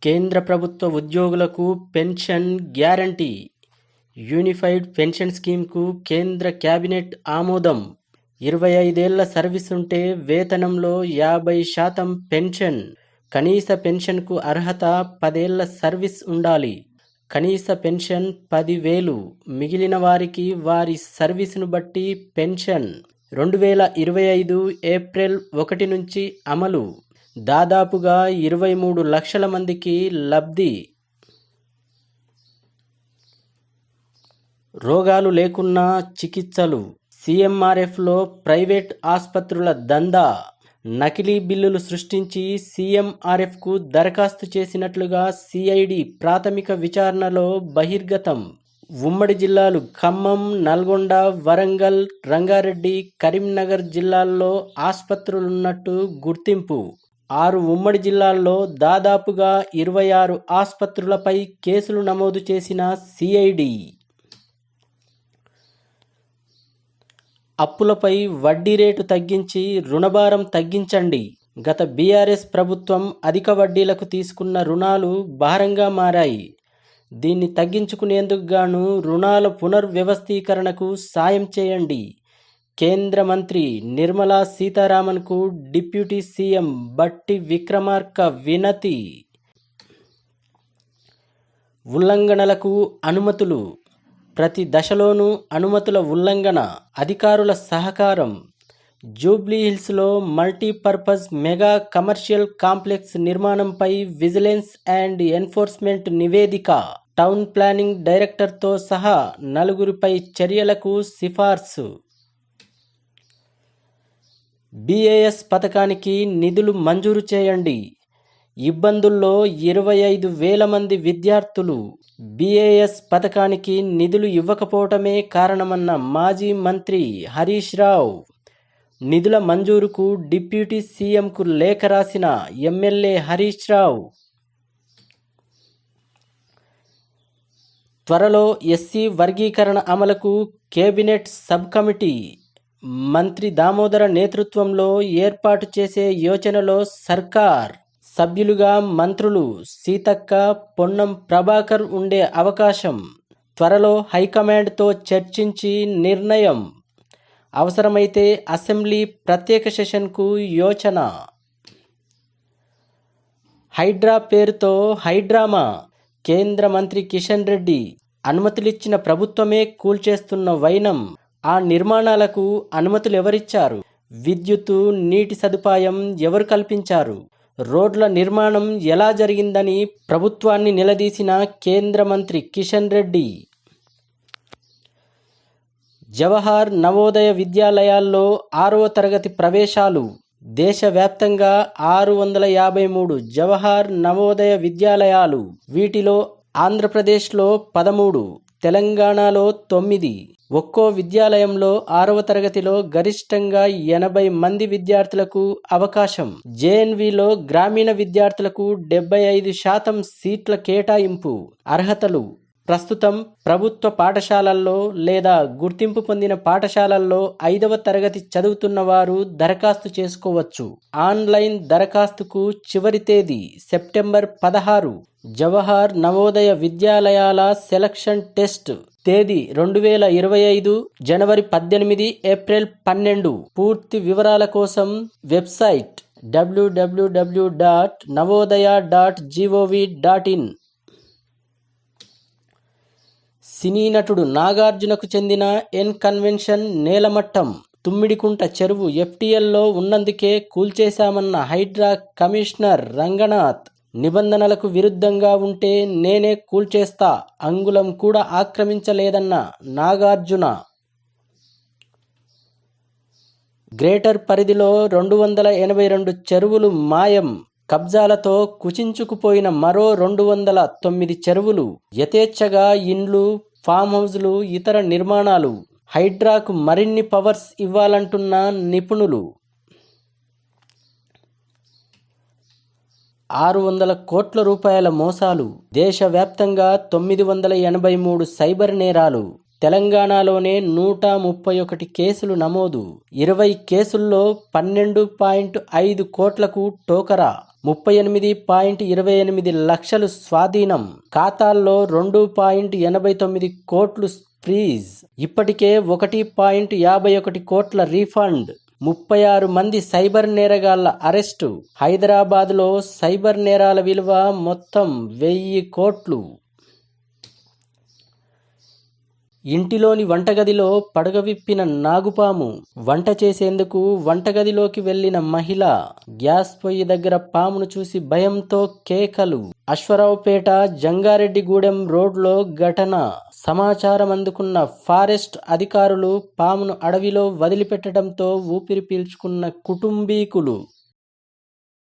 కేంద్ర ప్రభుత్వ ఉద్యోగులకు పెన్షన్ గ్యారంటీ. యూనిఫైడ్ పెన్షన్ స్కీమ్కు కేంద్ర కేబినెట్ ఆమోదం. 25 ఏళ్ల సర్వీస్ ఉంటే వేతనంలో 50% పెన్షన్. కనీస పెన్షన్కు అర్హత 10 ఏళ్ల సర్వీస్ ఉండాలి. కనీస పెన్షన్ 10,000. మిగిలిన వారికి వారి సర్వీసును బట్టి పెన్షన్. 2025 ఏప్రిల్ 1 నుంచి అమలు. దాదాపుగా 23 లక్షల మందికి లబ్ధి. రోగాలు లేకున్నా చికిత్సలు. సీఎంఆర్ఎఫ్లో ప్రైవేట్ ఆస్పత్రుల దందా. నకిలీ బిల్లులు సృష్టించి సీఎంఆర్ఎఫ్కు దరఖాస్తు చేసినట్లుగా సిఐడి ప్రాథమిక విచారణలో బహిర్గతం. ఉమ్మడి జిల్లాలు ఖమ్మం, నల్గొండ, వరంగల్, రంగారెడ్డి, కరీంనగర్ జిల్లాల్లో ఆస్పత్రులున్నట్టు గుర్తింపు. 6 ఉమ్మడి జిల్లాల్లో దాదాపుగా 26 ఆస్పత్రులపై కేసులు నమోదు చేసిన సిఐడి. అప్పులపై వడ్డీ రేటు తగ్గించి రుణభారం తగ్గించండి. గత బీఆర్ఎస్ ప్రభుత్వం అధిక వడ్డీలకు తీసుకున్న రుణాలు భారంగా మారాయి. దీన్ని తగ్గించుకునేందుకు గాను రుణాల పునర్వ్యవస్థీకరణకు సాయం చేయండి. కేంద్ర మంత్రి నిర్మలా సీతారామన్కు డిప్యూటీ సీఎం బట్టి విక్రమార్క వినతి. ఉల్లంఘనలకు అనుమతులు. ప్రతి దశలోనూ అనుమతుల ఉల్లంఘన. అధికారుల సహకారం. జూబ్లీహిల్స్లో మల్టీపర్పస్ మెగా కమర్షియల్ కాంప్లెక్స్ నిర్మాణంపై విజిలెన్స్ అండ్ ఎన్ఫోర్స్మెంట్ నివేదిక. టౌన్ ప్లానింగ్ డైరెక్టర్తో సహా 4గురిపై చర్యలకు సిఫార్సు. బీఏఎస్ పథకానికి నిధులు మంజూరు చేయండి. ఇబ్బందుల్లో 25,000 మంది విద్యార్థులు. బీఏఎస్ పథకానికి నిధులు ఇవ్వకపోవటమే కారణమన్న మాజీ మంత్రి హరీష్ రావు. నిధుల మంజూరుకు డిప్యూటీ సీఎంకు లేఖ రాసిన ఎమ్మెల్యే హరీష్ రావు. త్వరలో ఎస్సీ వర్గీకరణ అమలుకు కేబినెట్ సబ్ కమిటీ. మంత్రి దామోదర నేతృత్వంలో ఏర్పాటు చేసే యోచనలో సర్కార్. సభ్యులుగా మంత్రులు సీతక్క, పొన్నం ప్రభాకర్ ఉండే అవకాశం. త్వరలో హైకమాండ్తో చర్చించి నిర్ణయం. అవసరమైతే అసెంబ్లీ ప్రత్యేక సెషన్కు యోచన. హైడ్రా పేరుతో హైడ్రామా. కేంద్ర మంత్రి కిషన్ రెడ్డి అనుమతులిచ్చిన ప్రభుత్వమే కూల్చేస్తున్న వైనం. ఆ నిర్మాణాలకు అనుమతులు ఎవరిచ్చారు? విద్యుత్తు, నీటి సదుపాయం ఎవరు కల్పించారు? రోడ్ల నిర్మాణం ఎలా జరిగిందని ప్రభుత్వాన్ని నిలదీసిన కేంద్ర మంత్రి కిషన్ రెడ్డి. జవహర్ నవోదయ విద్యాలయాల్లో 6వ తరగతి ప్రవేశాలు. దేశవ్యాప్తంగా 653 జవహర్ నవోదయ విద్యాలయాలు. వీటిలో ఆంధ్రప్రదేశ్లో 13, తెలంగాణలో 9. ఒక్కో విద్యాలయంలో 6వ తరగతిలో గరిష్టంగా 80 మంది విద్యార్థులకు అవకాశం. జేఎన్వీలో గ్రామీణ విద్యార్థులకు 75% సీట్ల కేటాయింపు. అర్హతలు. ప్రస్తుతం ప్రభుత్వ పాఠశాలల్లో లేదా గుర్తింపు పొందిన పాఠశాలల్లో 5వ తరగతి చదువుతున్న వారు దరఖాస్తు చేసుకోవచ్చు. ఆన్లైన్ దరఖాస్తుకు చివరి తేదీ సెప్టెంబర్ 16. జవహర్ నవోదయ విద్యాలయాల సెలక్షన్ టెస్ట్ తేదీ 2025 జనవరి 18, ఏప్రిల్ 12. పూర్తి వివరాల కోసం వెబ్సైట్ www.navodaya.gov.in. సినీ నటుడు నాగార్జునకు చెందిన ఎన్ కన్వెన్షన్ నేలమట్టం. తుమ్మిడికుంట చెరువు ఎఫ్టీఎల్లో ఉన్నందుకే కూల్చేశామన్న హైడ్రా కమిషనర్ రంగనాథ్. నిబంధనలకు విరుద్ధంగా ఉంటే నేనే కూల్చేస్తా, అంగుళం కూడా ఆక్రమించలేదన్న నాగార్జున. గ్రేటర్ పరిధిలో 282 చెరువులు మాయం. కబ్జాలతో కుచించుకుపోయిన మరో 209 చెరువులు. యథేచ్ఛగా ఇండ్లు, ఫామ్ హౌజ్లు, ఇతర నిర్మాణాలు. హైడ్రాకు మరిన్ని పవర్స్ ఇవ్వాలంటున్న నిపుణులు. 600 కోట్ల రూపాయల మోసాలు. దేశవ్యాప్తంగా 983 సైబర్ నేరాలు. తెలంగాణలోనే 131 కేసులు నమోదు. 20 కేసుల్లో 12.5 కోట్లకు టోకరా. 38.28 లక్షలు స్వాధీనం, ఖాతాల్లో 2.89 కోట్లు ఫ్రీజ్, ఇప్పటికే 1.51 కోట్ల రీఫండ్, 36 మంది సైబర్ నేరగాళ్ల అరెస్టు. హైదరాబాద్లో సైబర్ నేరాల విలువ మొత్తం 1000 కోట్లు. ఇంటిలోని వంటగదిలో పడగ విప్పిన నాగుపాము, వంట చేసేందుకు వంటగదిలోకి వెళ్లిన మహిళ, గ్యాస్ పొయ్యి దగ్గర పామును చూసి భయంతో కేకలు. అశ్వరావుపేట జంగారెడ్డిగూడెం రోడ్లో ఘటన. సమాచారం అందుకున్న ఫారెస్ట్ అధికారులు పామును అడవిలో వదిలిపెట్టడంతో ఊపిరి పీల్చుకున్న కుటుంబీకులు.